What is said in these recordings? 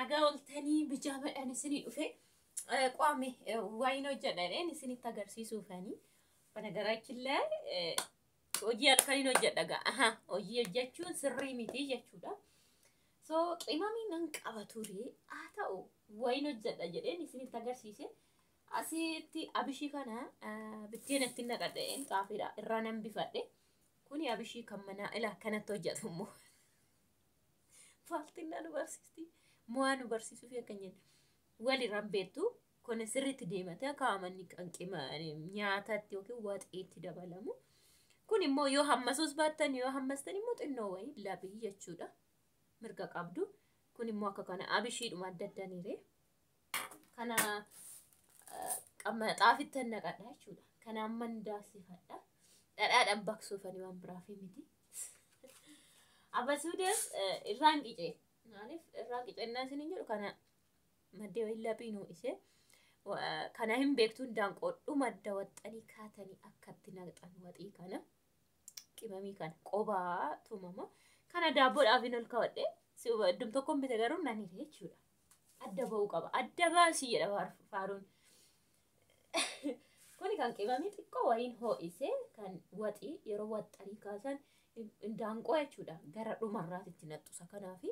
nagaa oltanii bijaamaadhaan isinii dhufe qaame waayini hojjedhadheen isinitti agarsiisuufanii banagaraachillee hojii halkaniin hojjedha ga'a hojii hojjechuun sirrii miti jechuudha. So qimamii nan qaba ture haa ta'u waayini hojjedha jedheen isinitti agarsiise asitti abishii kana bitteen itti naqadheen xaafiidha irraa nan bifadhe kuni abishii kan manaa ilaa kanatti hojjetu immoo faaltinna nu barsiisti mo'aa nu barsiisuuf akkanyin walirraan beektu kun sirriitti deemate kaamanni kan qima nyaatatti yookiin waxeetti dabalamu kun immoo yoo hammasus baattan yoo hammastan immoo xinnoo wayii labii jechuudha mirga qabdu kun immoo akka kana abishiidhuma adda addaniire kana qamma xaafitti naqadha jechuudha kana amman daasifadha dhadhaadhaan baqsuufani waan biraafi miti abasuudes irraan qicee maaliif irraan qiceenaa isiniin jedhu kana maddee wayii labiinuu isee kana hin beektuun daanqoodhu madda waxxanii kaatanii akkatti naqxan waxii kana qimamii kana qobaa tumama kana daabboodhaaf hin ol kawadhe si iddum tokkoon bite garuu nan hire jechuudha adda ba'uu qaba adda baasii jedha faaruun kuni kan qimamii xiqqoo wayiin ho'isee kan waxii yeroo waxxanii kaasan daanqoo jechuudha gara dhumarraatitti naqxusa kanaafi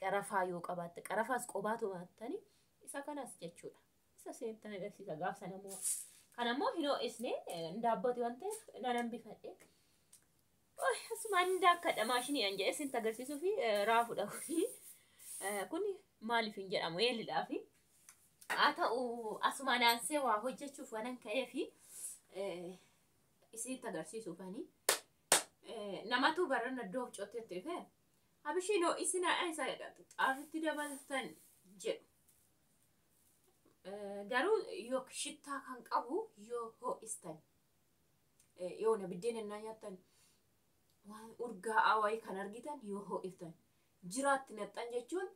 qarafaa yoo qabaatte qarafaas qobaa tumattanii isa kanas jechuudha isa seentan agarsiisa gaafsa namoo kanammoo hin ho'isne daabbooti waan ta'eef nan bifadhe asumaan daakkadha maashinii an jedhe isin agarsiisuu fi raafuudha kuni maaliif hin jedhamu eelidhaafi haa ta'u asumaan aansee waa hojjechuuf waanan ka'eefi isin agarsiisuufanii namatu barana doof cootetti fe abishiin ho'isina isa xaafitti dabaltan jedhu garuu yoo shittaa kan qabu yoo ho'istan yoo na biddeen ennaa nyaattan waan urgaa'aa wayii kan argitan yoo ho'iftan jiraatti naqxan jechuun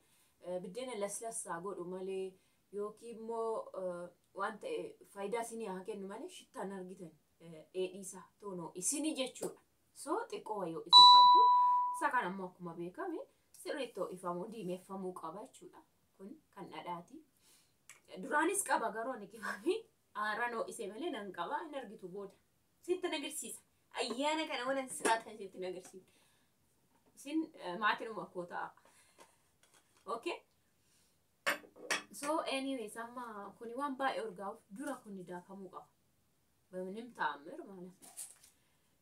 biddeen laslassaa godhu malee yookiin immoo waan ta'e faayidaa isinii haa kennu malee shittaan argitan dheedhiisaa toonoo isinii jechuudha. So xiqqoo wayii ho'isuu qabdu isa kana immoo akkuma beekame sirriitti ho'ifamuu diimeeffamuu qaba jechuudha kun kan dhadhaati. Duraanis qaba garuu ani qimamii aaraan ho'isee malee nan qaba hin argitu booda sitti agarsiisa ayyaana kana waan siraatan sitti agarsiisa isin maatiin akkoo ta'a okay so anyways amma kuni waan baay'ee urgaa'uuf dura kuni daakamuu qaba bamnim ta'amir ማለት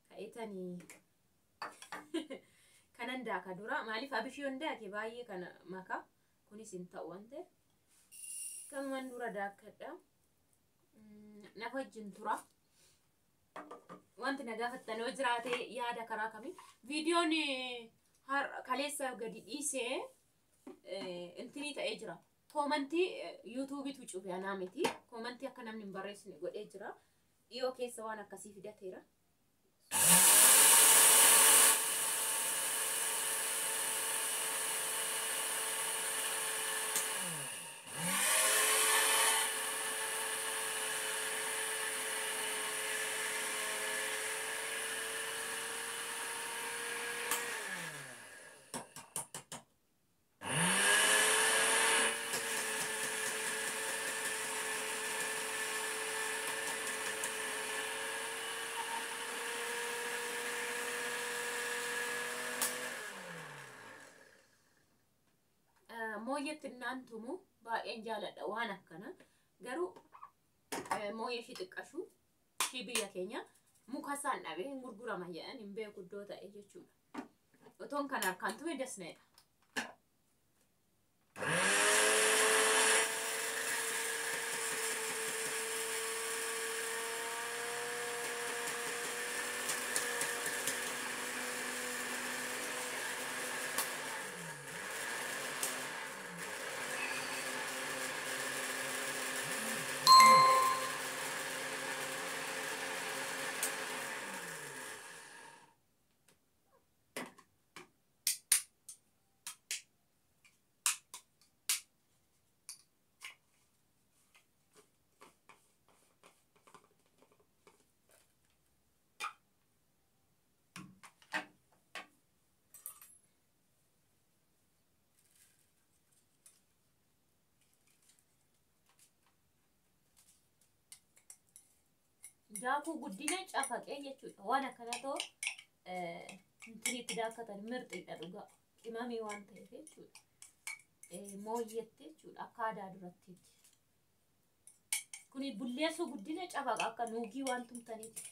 ka'etanii kanan daaka dura maaliif abishii hundaake baay'ee kana maka kunis hin ta'u waan ta'eef kanuman dura daakkadha na wajjin tura wanti na gaafattan yoo jiraate yaada karaa kamii viidiyoon kaleessa gadi dhiisee intinii ta'ee jira koomantii yuutuubiitu cufe anaa miti koomantii akka namni hin barreessine godhee jira dhiyoo keessa waan akkasii fidateera. mooyetti naantumu baay'een jaaladha waan akkana garuu mooyee shi xiqqashu shi biyya keenya muka isaan dhabee gurgurama jedhan hin beeku iddoo ta'e jechuudha otoon kana harkaan tume dasneedha. daakuu guddina cafaqee jechuudha. Waan akkana ta'u intiniitti daakatan mirxiidha dhugaa. Qimamii waan ta'eef jechuudha. Mooyyetti jechuudha akka aadaa durattiiti. Kuni bulleessuu guddina cafaqa akka nuugii waan tumtaniiti.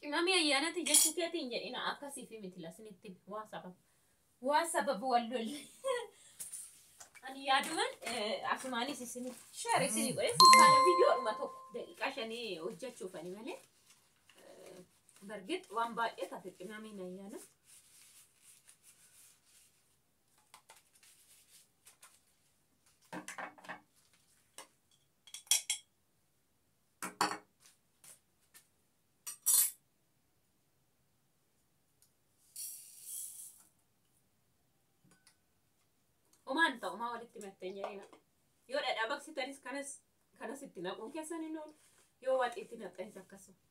Qimamii ayyaanati jechuu keetiin jedhina akkasii fi miti lasinitti waa sababa wallolli. Ani yaaduman asumaanis isin share isinii godhe kana viidiyoodhuma tokko daqiiqaa 5 hojjechuufani malee bargit waan baay'ee taate qimamiin ayyaana. Omaan ta'u maa walitti matteen jedhina. Yoo dhadhaa baqsitanis kanas itti naquun keessan hin oolu. Yoo waxiitti naqxanis akkasuma.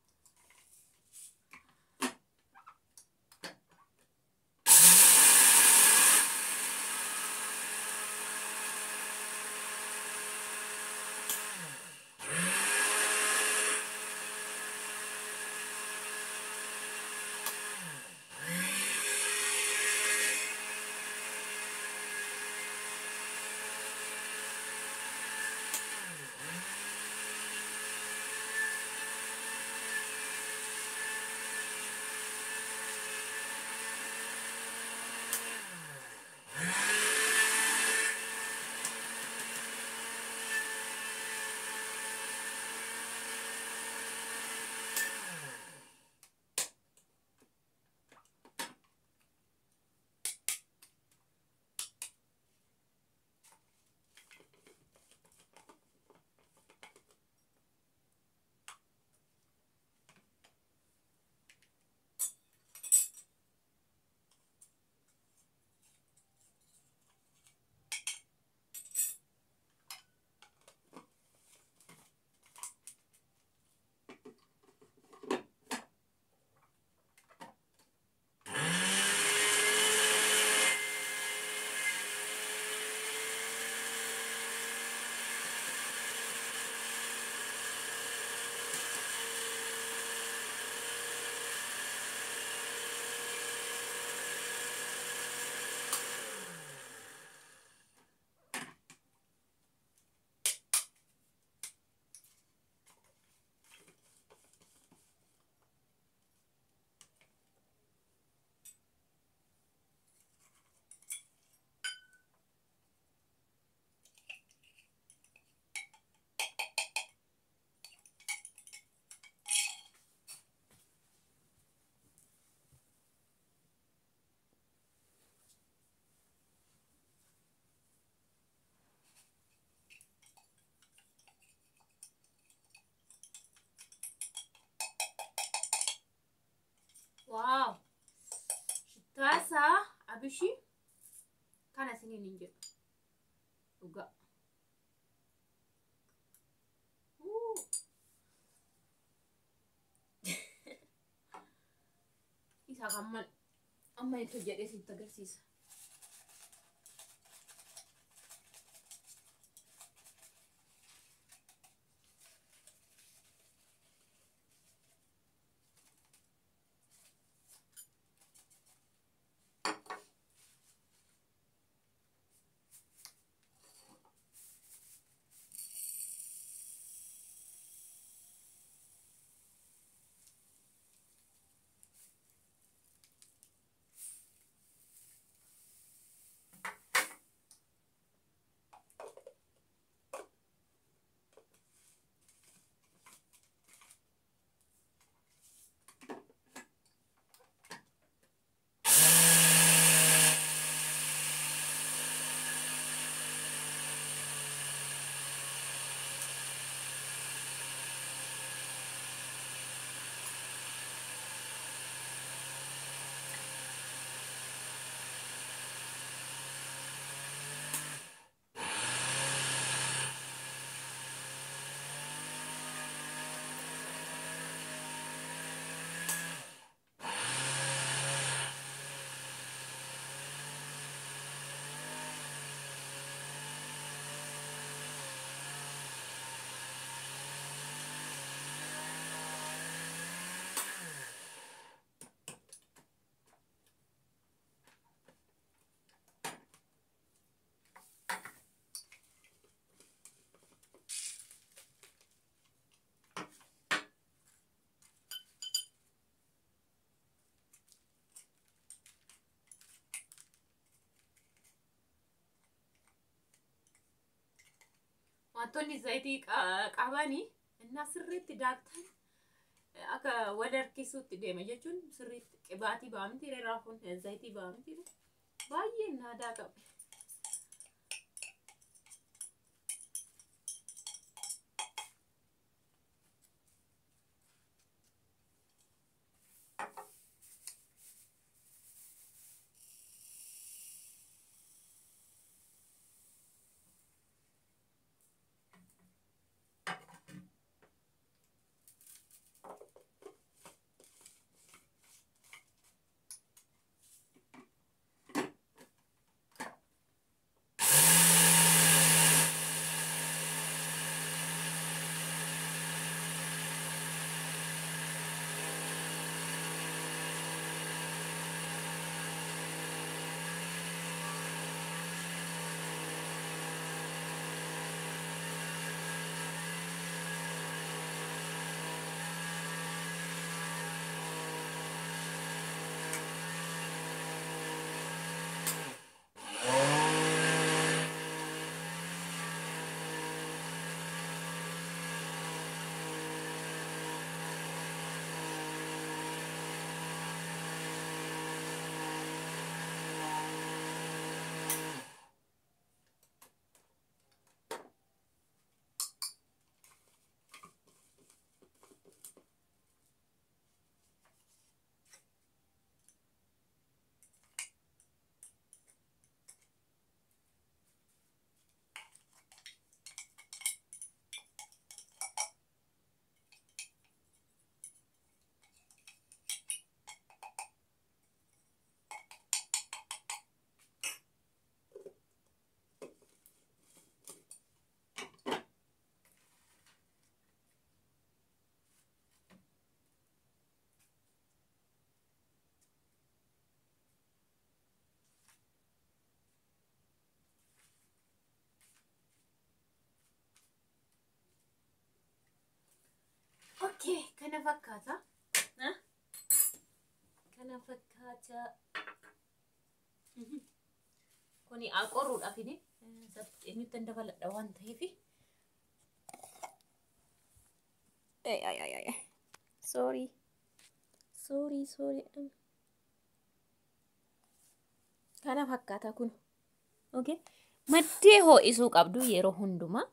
Wow. Shitasa abishi kana sini ninja. Uga. Isa kammal amma itu jadi si tagarsis. Tomaatonni zayitii qabanii innaa sirriitti daaktan akka wal harkisuutti deema jechuun sirriitti qibaatii baamti raafuun zayitii baamti baay'ee naadaa qabe. Okay, kana fakkaata. Kana fakkaata. Kuni aqorruudhaaf inni nutti hin dabaladha waan ta'eef. Sorry. Kana fakkaata kun. Okay. Maddee ho'isuu qabdu yeroo hundumaa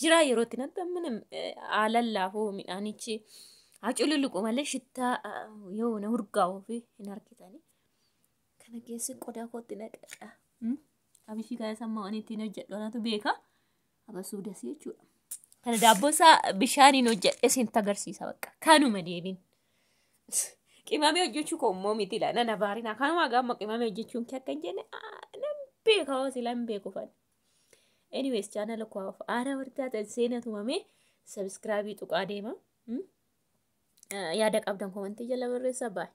jira yerootti natti minim alallaafuu midhaanichi hacululuqu malee shittaa yoo na urgaa'uu fi hin argitani. Kana keessi qodaa kootti naqadha. Abishii kana sammaa waan ittiin hojjedhu anatu beeka. Abasuu dasii jechuudha. Kana daabboo isaa bishaaniin hojjedhe isin agarsiisa bakka. Kanuma deebiin. Qimamee hojjechuu koo immoo miti la nana baarina. Kanuma gaamma qimamee hojjechuun kee akka hin jenne beeka hosi lan beeku fan. Anyways channel ko aara wartaata seena tumame subscribe tuqaa deema. Yaada qabdan komentii jala barreessaa bye.